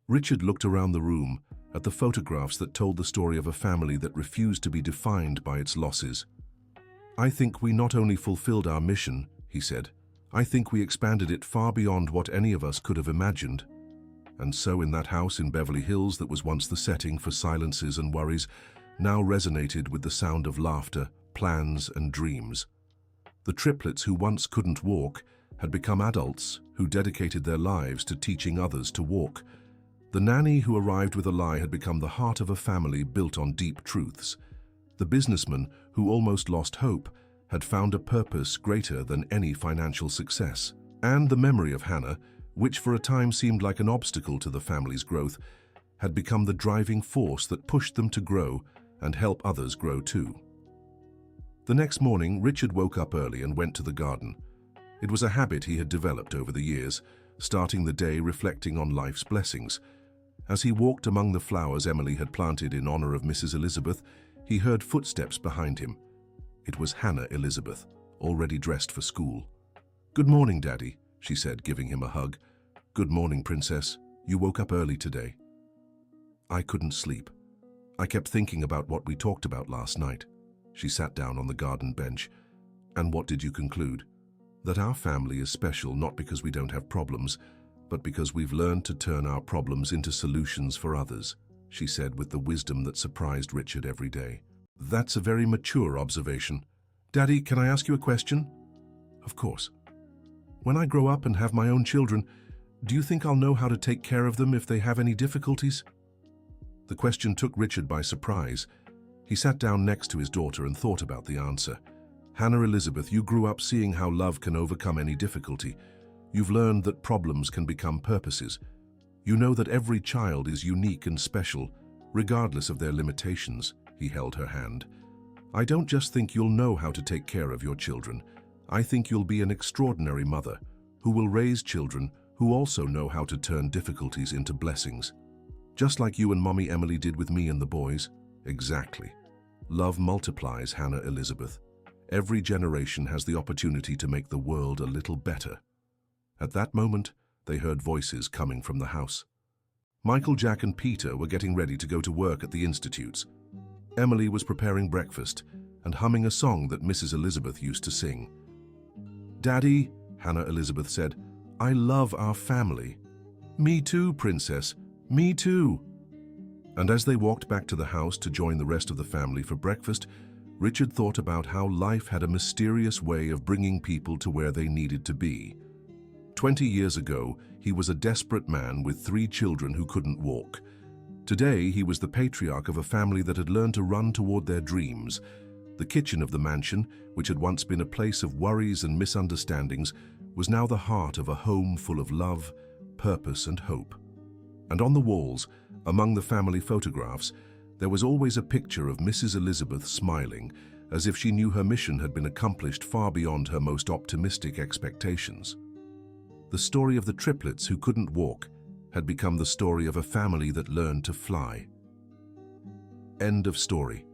Richard looked around the room at the photographs that told the story of a family that refused to be defined by its losses. "I think we not only fulfilled our mission," he said, "I think we expanded it far beyond what any of us could have imagined." And so in that house in Beverly Hills that was once the setting for silences and worries, now resonated with the sound of laughter, plans, and dreams. The triplets who once couldn't walk had become adults who dedicated their lives to teaching others to walk. The nanny who arrived with a lie had become the heart of a family built on deep truths. The businessman who almost lost hope had found a purpose greater than any financial success. And the memory of Hannah, which for a time seemed like an obstacle to the family's growth, had become the driving force that pushed them to grow and help others grow too. The next morning, Richard woke up early and went to the garden. It was a habit he had developed over the years, starting the day reflecting on life's blessings. As he walked among the flowers Emily had planted in honor of Mrs. Elizabeth, he heard footsteps behind him. It was Hannah Elizabeth, already dressed for school. "Good morning, Daddy," she said, giving him a hug. "Good morning, Princess. You woke up early today." "I couldn't sleep. I kept thinking about what we talked about last night." She sat down on the garden bench. "And what did you conclude?" "That our family is special not because we don't have problems, but because we've learned to turn our problems into solutions for others," she said with the wisdom that surprised Richard every day. "That's a very mature observation. Daddy, can I ask you a question?" "Of course." "When I grow up and have my own children, do you think I'll know how to take care of them if they have any difficulties?" The question took Richard by surprise. He sat down next to his daughter and thought about the answer. "Hannah Elizabeth, you grew up seeing how love can overcome any difficulty. You've learned that problems can become purposes. You know that every child is unique and special, regardless of their limitations." He held her hand. "I don't just think you'll know how to take care of your children. I think you'll be an extraordinary mother who will raise children who also know how to turn difficulties into blessings. Just like you and Mommy Emily did with me and the boys." "Exactly. Love multiplies, Hannah Elizabeth. Every generation has the opportunity to make the world a little better." At that moment, they heard voices coming from the house. Michael, Jack, and Peter were getting ready to go to work at the institutes. Emily was preparing breakfast and humming a song that Mrs. Elizabeth used to sing. "Daddy," Hannah Elizabeth said, "I love our family." "Me too, Princess. Me too." And as they walked back to the house to join the rest of the family for breakfast, Richard thought about how life had a mysterious way of bringing people to where they needed to be. 20 years ago, he was a desperate man with 3 children who couldn't walk. Today, he was the patriarch of a family that had learned to run toward their dreams. The kitchen of the mansion, which had once been a place of worries and misunderstandings, was now the heart of a home full of love, purpose, and hope. And on the walls, among the family photographs, there was always a picture of Mrs. Elizabeth smiling, as if she knew her mission had been accomplished far beyond her most optimistic expectations. The story of the triplets who couldn't walk had become the story of a family that learned to fly. End of story.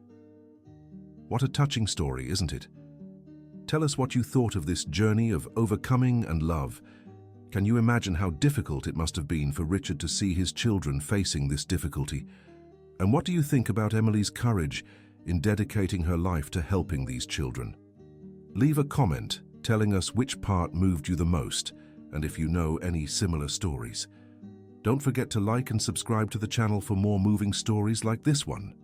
What a touching story, isn't it? Tell us what you thought of this journey of overcoming and love. Can you imagine how difficult it must have been for Richard to see his children facing this difficulty? And what do you think about Emily's courage in dedicating her life to helping these children? Leave a comment telling us which part moved you the most, and if you know any similar stories. Don't forget to like and subscribe to the channel for more moving stories like this one.